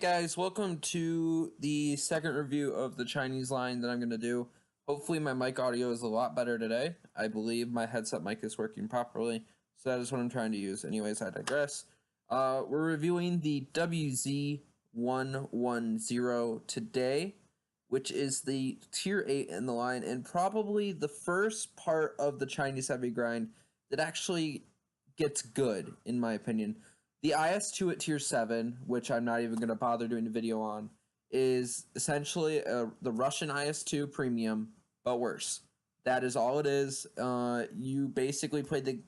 Guys, welcome to the second review of the Chinese line that I'm going to do. Hopefully my mic audio is a lot better today. I believe my headset mic is working properly, so that is what I'm trying to use. Anyways, I digress. We're reviewing the WZ110 today, which is the tier 8 in the line, and probably the first part of the Chinese heavy grind that actually gets good, in my opinion. The IS-2 at tier 7, which I'm not even going to bother doing a video on, is essentially the Russian IS-2 premium, but worse. That is all it is. You basically play the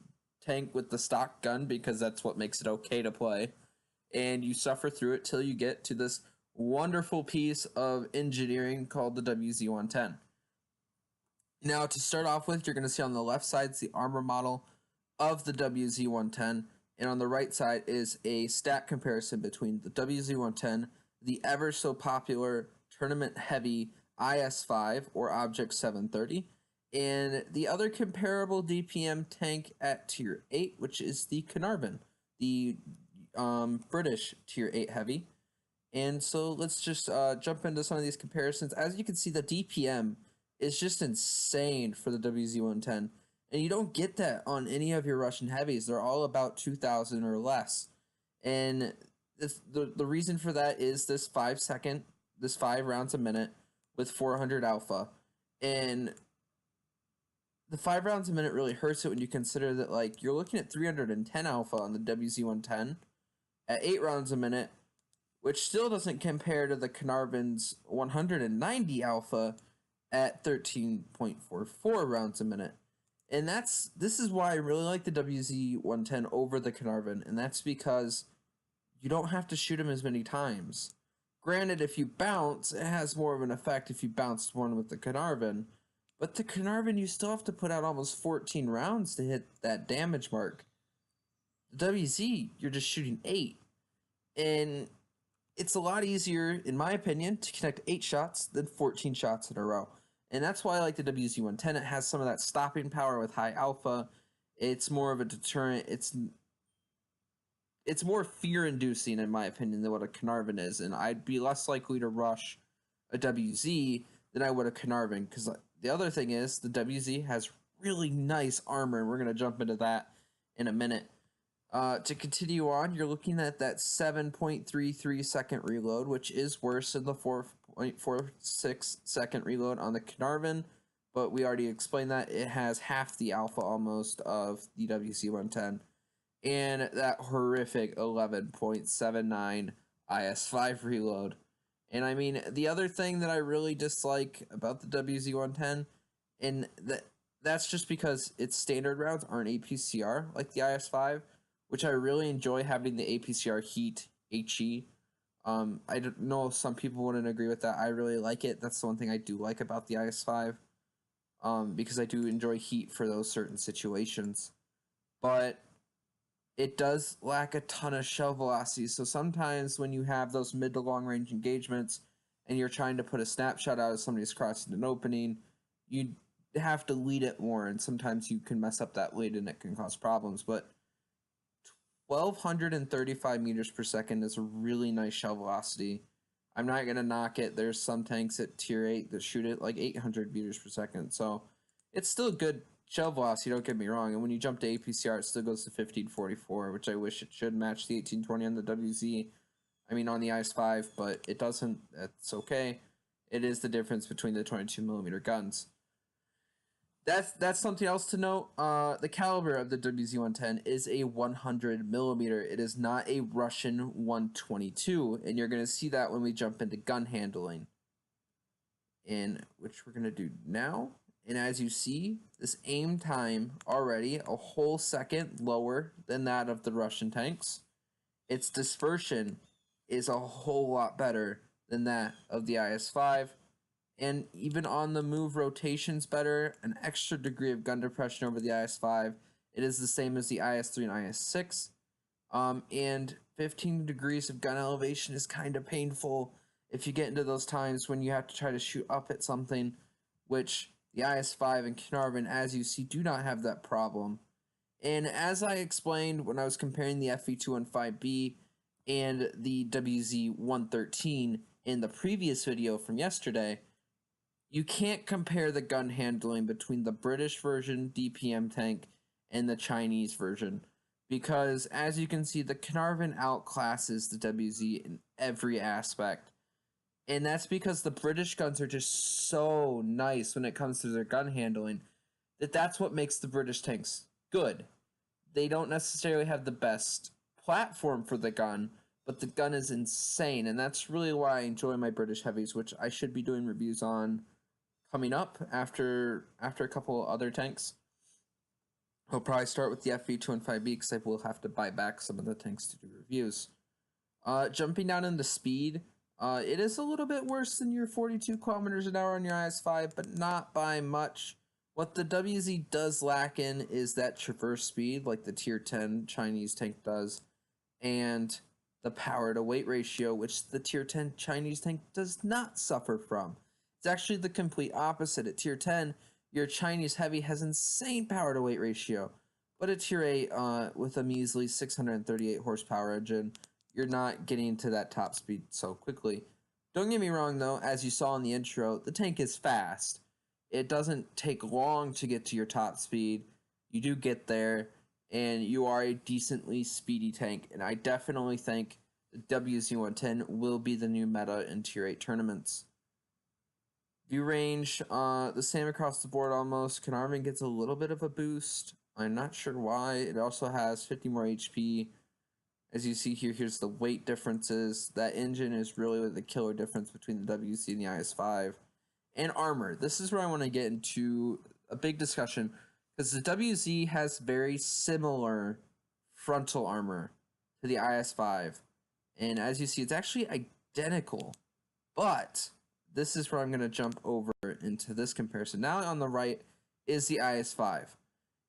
tank with the stock gun because that's what makes it okay to play, and you suffer through it till you get to this wonderful piece of engineering called the WZ-110. Now, to start off with, you're going to see on the left side is the armor model of the WZ-110. And on the right side is a stat comparison between the WZ-110, the ever so popular tournament heavy IS-5 or Object 730, and the other comparable DPM tank at tier 8, which is the Caernarvon, the British tier 8 heavy. And so let's just jump into some of these comparisons. As you can see, the DPM is just insane for the WZ-110. And you don't get that on any of your Russian heavies. They're all about 2,000 or less. And the reason for that is this 5 rounds a minute with 400 alpha. And the 5 rounds a minute really hurts it when you consider that, like, you're looking at 310 alpha on the WZ-110 at 8 rounds a minute, which still doesn't compare to the Caernarvon's 190 alpha at 13.44 rounds a minute. And this is why I really like the WZ-110 over the Caernarvon, and that's because you don't have to shoot him as many times. Granted, if you bounce, it has more of an effect if you bounce one with the Caernarvon, but the Caernarvon, you still have to put out almost 14 rounds to hit that damage mark. The WZ, you're just shooting 8. And it's a lot easier, in my opinion, to connect 8 shots than 14 shots in a row. And that's why I like the WZ-110. It has some of that stopping power with high alpha. It's more of a deterrent. It's more fear-inducing, in my opinion, than what a Caernarvon is. And I'd be less likely to rush a WZ than I would a Caernarvon. Because the other thing is, the WZ has really nice armor, and we're going to jump into that in a minute. To continue on, you're looking at that 7.33 second reload, which is worse than the 4.46 second reload on the Caernarvon, but we already explained that it has half the alpha almost of the WZ-110, and that horrific 11.79 IS-5 reload. And I mean, the other thing that I really dislike about the WZ-110, and that's just because its standard rounds aren't APCR like the IS-5, which I really enjoy having the APCR heat HE. I don't know if some people wouldn't agree with that. I really like it. That's the one thing I do like about the IS-5, because I do enjoy heat for those certain situations. But it does lack a ton of shell velocity, so sometimes when you have those mid to long range engagements and you're trying to put a snapshot out as somebody's crossing an opening, you have to lead it more, and sometimes you can mess up that lead and it can cause problems. But 1,235 meters per second is a really nice shell velocity. I'm not going to knock it. There's some tanks at tier 8 that shoot it like 800 meters per second. So it's still good shell velocity, don't get me wrong. And when you jump to APCR, it still goes to 1544, which I wish it should match the 1820 on the WZ. I mean, on the IS-5, but it doesn't. That's okay. It is the difference between the 22mm guns. That's something else to note. The caliber of the WZ-110 is a 100mm. It is not a Russian 122, and you're going to see that when we jump into gun handling, in which we're going to do now. And as you see, this aim time already a whole second lower than that of the Russian tanks. Its dispersion is a whole lot better than that of the IS-5. And even on the move, rotation's better, an extra degree of gun depression over the IS-5. It is the same as the IS-3 and IS-6. And 15 degrees of gun elevation is kind of painful if you get into those times when you have to try to shoot up at something, which the IS-5 and Caernarvon, as you see, do not have that problem. And as I explained when I was comparing the FV215B, and the WZ-113 in the previous video from yesterday, you can't compare the gun handling between the British version DPM tank and the Chinese version, because as you can see, the Caernarvon outclasses the WZ in every aspect. And that's because the British guns are just so nice when it comes to their gun handling, that's what makes the British tanks good. They don't necessarily have the best platform for the gun, but the gun is insane, and that's really why I enjoy my British heavies, which I should be doing reviews on coming up after a couple other tanks. I'll probably start with the FV215B because I will have to buy back some of the tanks to do reviews. Jumping down into speed, it is a little bit worse than your 42 kilometers an hour on your IS-5, but not by much. What the WZ does lack in is that traverse speed, like the tier 10 Chinese tank does, and the power to weight ratio, which the tier 10 Chinese tank does not suffer from. It's actually the complete opposite. At tier 10, your Chinese heavy has insane power to weight ratio, but at tier 8, with a measly 638 horsepower engine, you're not getting to that top speed so quickly. Don't get me wrong though, as you saw in the intro, the tank is fast. It doesn't take long to get to your top speed. You do get there, and you are a decently speedy tank, and I definitely think the WZ-110 will be the new meta in tier 8 tournaments. View range, the same across the board almost. Caernarvon gets a little bit of a boost. I'm not sure why. It also has 50 more HP. As you see here, here's the weight differences. That engine is really the killer difference between the WZ and the IS-5. And armor. This is where I want to get into a big discussion, because the WZ has very similar frontal armor to the IS-5. And as you see, it's actually identical. But this is where I'm going to jump over into this comparison. Now on the right is the IS-5.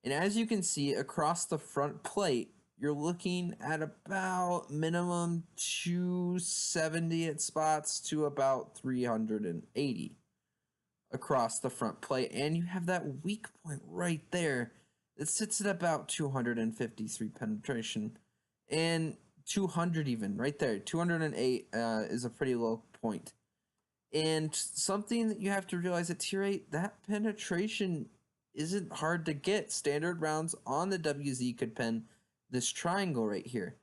And as you can see, across the front plate, you're looking at about minimum 270 at spots to about 380 across the front plate. And you have that weak point right there that sits at about 253 penetration. And 200 even, right there. 208 is a pretty low point. And something that you have to realize at tier 8, that penetration isn't hard to get. Standard rounds on the WZ could pen this triangle right here.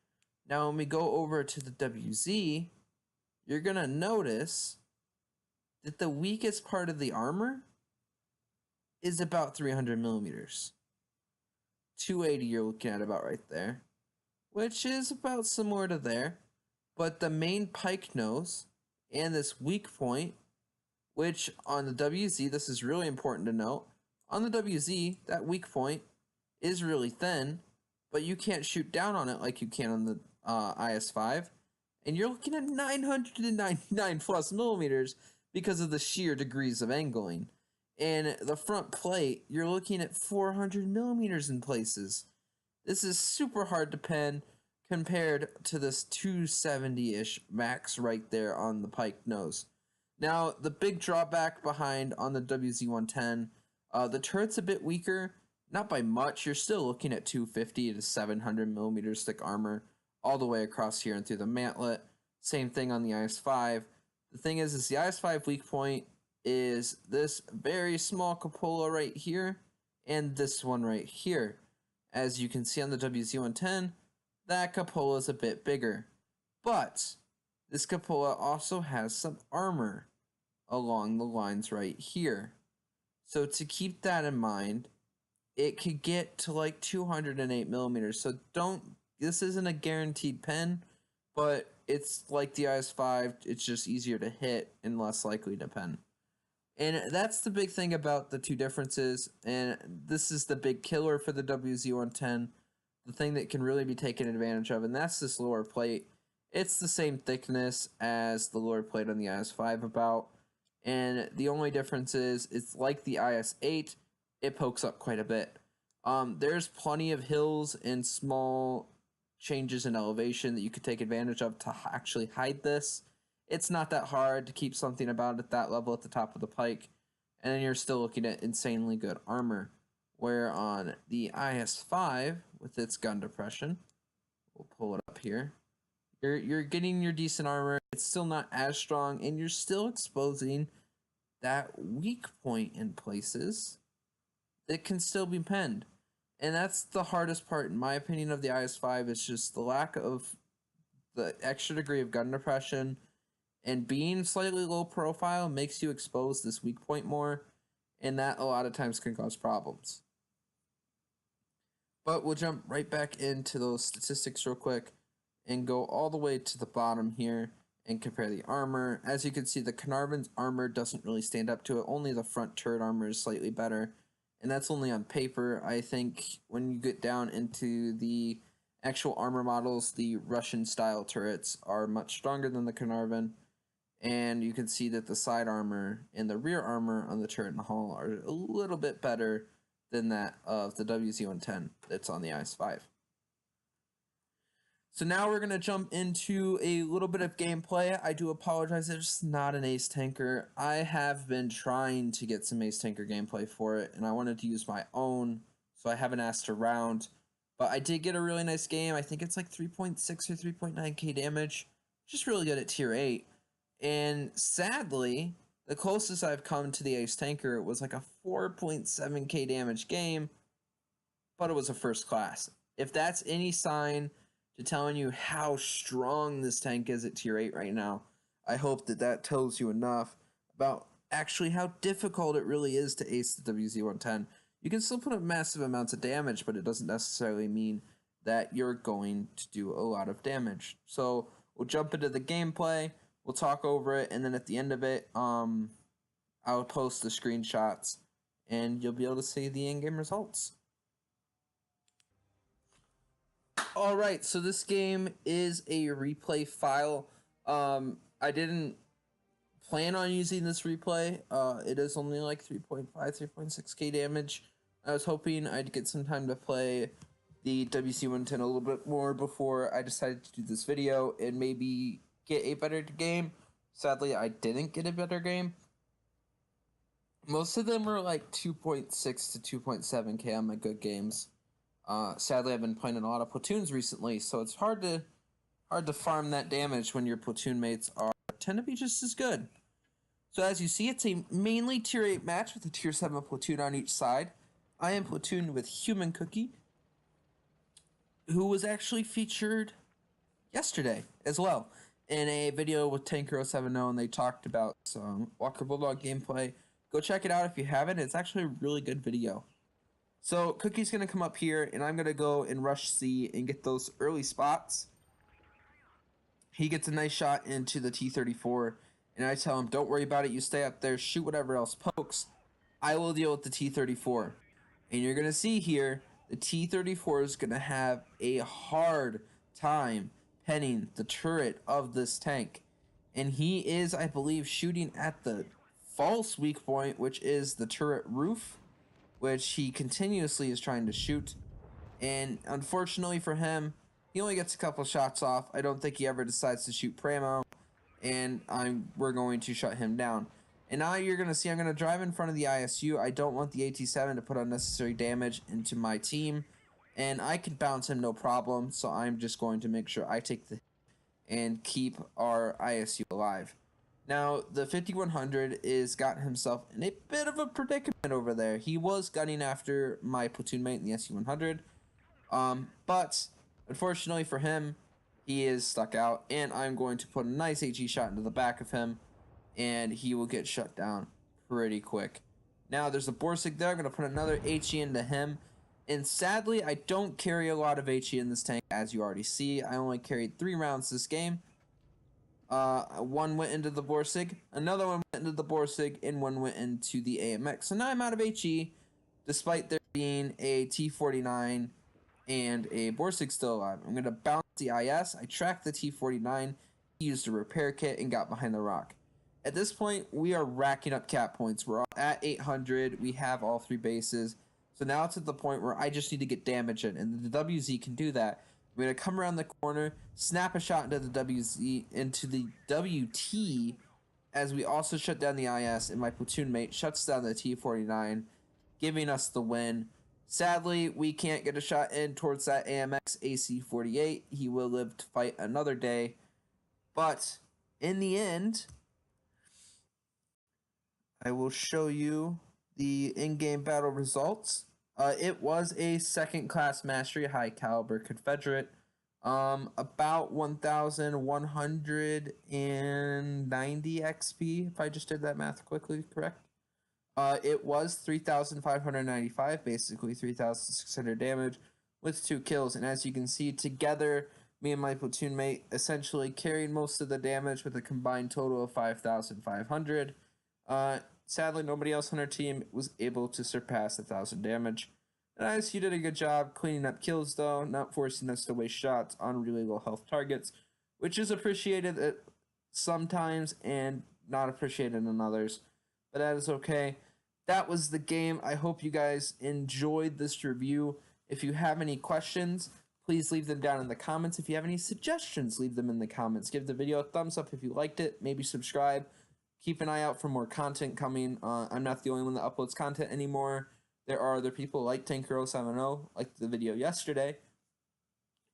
Now, when we go over to the WZ, you're going to notice that the weakest part of the armor is about 300 millimeters. 280 you're looking at about right there, which is about similar to there. But the main pike nose and this weak point, which on the WZ, this is really important to note, on the WZ, that weak point is really thin, but you can't shoot down on it like you can on the IS-5, and you're looking at 999 plus millimeters because of the sheer degrees of angling. And the front plate, you're looking at 400 millimeters in places. This is super hard to pen compared to this 270-ish max right there on the pike nose. Now, the big drawback behind on the WZ-110, the turret's a bit weaker. Not by much. You're still looking at 250 to 700 millimeters thick armor all the way across here and through the mantlet. Same thing on the IS-5. The thing is the IS-5 weak point is this very small cupola right here and this one right here. As you can see on the WZ-110, that cupola is a bit bigger. But this cupola also has some armor along the lines right here. So to keep that in mind, it could get to like 208 millimeters. So this isn't a guaranteed pen, but it's like the IS-5. It's just easier to hit and less likely to pen. And that's the big thing about the two differences. And this is the big killer for the WZ-110. The thing that can really be taken advantage of. And that's this lower plate. It's the same thickness as the lower plate on the IS-5 about. And the only difference is it's like the IS-8. It pokes up quite a bit. There's plenty of hills and small changes in elevation that you could take advantage of to actually hide this. It's not that hard to keep something about at that level at the top of the pike, and then you're still looking at insanely good armor. Where on the IS-5, with its gun depression, we'll pull it up here, You're getting your decent armor. It's still not as strong, and you're still exposing that weak point in places that can still be penned. And that's the hardest part, in my opinion, of the IS-5. It's just the lack of the extra degree of gun depression, and being slightly low profile makes you expose this weak point more, and that a lot of times can cause problems. But we'll jump right back into those statistics real quick and go all the way to the bottom here and compare the armor. As you can see, the Caernarvon's armor doesn't really stand up to it. Only the front turret armor is slightly better, and that's only on paper. I think when you get down into the actual armor models, the Russian style turrets are much stronger than the Caernarvon, and you can see that the side armor and the rear armor on the turret and hull are a little bit better than that of the WZ-110 that's on the IS-5. So now we're going to jump into a little bit of gameplay. I do apologize, it's not an Ace Tanker. I have been trying to get some Ace Tanker gameplay for it, and I wanted to use my own, so I haven't asked around. But I did get a really nice game. I think it's like 3.6 or 3.9k damage, which is really good at tier 8. And sadly, the closest I've come to the Ace Tanker was like a 4.7k damage game, but it was a first class. If that's any sign to telling you how strong this tank is at tier 8 right now, I hope that that tells you enough about actually how difficult it really is to ace the WZ-110. You can still put up massive amounts of damage, but it doesn't necessarily mean that you're going to do a lot of damage. So we'll jump into the gameplay, we'll talk over it, and then at the end of it, I'll post the screenshots, and you'll be able to see the in-game results. Alright, so this game is a replay file. I didn't plan on using this replay. It is only like 3.5, 3.6k damage. I was hoping I'd get some time to play the WZ-110 a little bit more before I decided to do this video and maybe get a better game. Sadly, I didn't get a better game. Most of them were like 2.6 to 2.7k on my good games. Sadly, I've been playing a lot of platoons recently, so it's hard to farm that damage when your platoon mates tend to be just as good. So as you see, it's a mainly tier 8 match with a tier 7 platoon on each side. I am platooned with Human Cookie, who was actually featured yesterday as well in a video with Tanker070, and they talked about some Walker Bulldog gameplay. Go check it out if you haven't. It's actually a really good video. So Cookie's going to come up here, and I'm going to go and rush C and get those early spots. He gets a nice shot into the T-34, and I tell him, don't worry about it. You stay up there, shoot whatever else pokes. I will deal with the T-34. And you're going to see here, the T-34 is going to have a hard time penning the turret of this tank. And he is, I believe, shooting at the false weak point, which is the turret roof, which he continuously is trying to shoot. And unfortunately for him, he only gets a couple shots off. I don't think he ever decides to shoot Pramo, and we're going to shut him down. And now you're going to see I'm going to drive in front of the ISU. I don't want the AT-7 to put unnecessary damage into my team, and I can bounce him no problem, so I'm just going to make sure I take the hit and keep our ISU alive. Now, the 5100 is got himself in a bit of a predicament over there. He was gunning after my platoon mate in the SU-100, but unfortunately for him, he is stuck out, and I'm going to put a nice HE shot into the back of him, and he will get shut down pretty quick. Now, there's a Borsig there. I'm going to put another HE into him, and sadly, I don't carry a lot of HE in this tank, as you already see. I only carried 3 rounds this game. One went into the Borsig, another one went into the Borsig, and one went into the AMX. So now I'm out of HE, despite there being a T-49 and a Borsig still alive. I'm going to bounce the IS. I tracked the T-49, he used a repair kit, and got behind the rock. At this point, we are racking up cap points. We're at 800. We have all 3 bases. So now it's at the point where I just need to get damage in, and the WZ can do that. I'm going to come around the corner, snap a shot into the WZ, into the WT, as we also shut down the IS, and my platoon mate shuts down the T-49, giving us the win. Sadly, we can't get a shot in towards that AMX AC-48. He will live to fight another day. But in the end, I will show you the in-game battle results. It was a second-class mastery, high-caliber Confederate. About 1,190 XP, if I just did that math quickly, correct? It was 3,595, basically 3,600 damage with 2 kills. And as you can see, together, me and my platoon mate essentially carried most of the damage with a combined total of 5,500. Sadly, nobody else on our team was able to surpass 1,000 damage. Nice, you did a good job cleaning up kills, though, not forcing us to waste shots on really low health targets, which is appreciated at sometimes and not appreciated in others. But that is okay. That was the game. I hope you guys enjoyed this review. If you have any questions, please leave them down in the comments. If you have any suggestions, leave them in the comments. Give the video a thumbs up if you liked it. Maybe subscribe. Keep an eye out for more content coming. I'm not the only one that uploads content anymore. There are other people like Tanker070, like the video yesterday,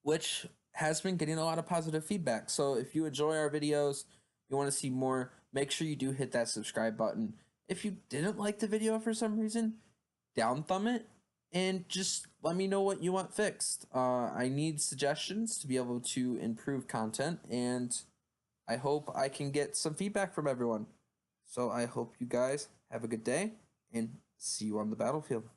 which has been getting a lot of positive feedback. So if you enjoy our videos, you want to see more, make sure you do hit that subscribe button. If you didn't like the video for some reason, down thumb it and just let me know what you want fixed. I need suggestions to be able to improve content, and I hope I can get some feedback from everyone. So I hope you guys have a good day and see you on the battlefield.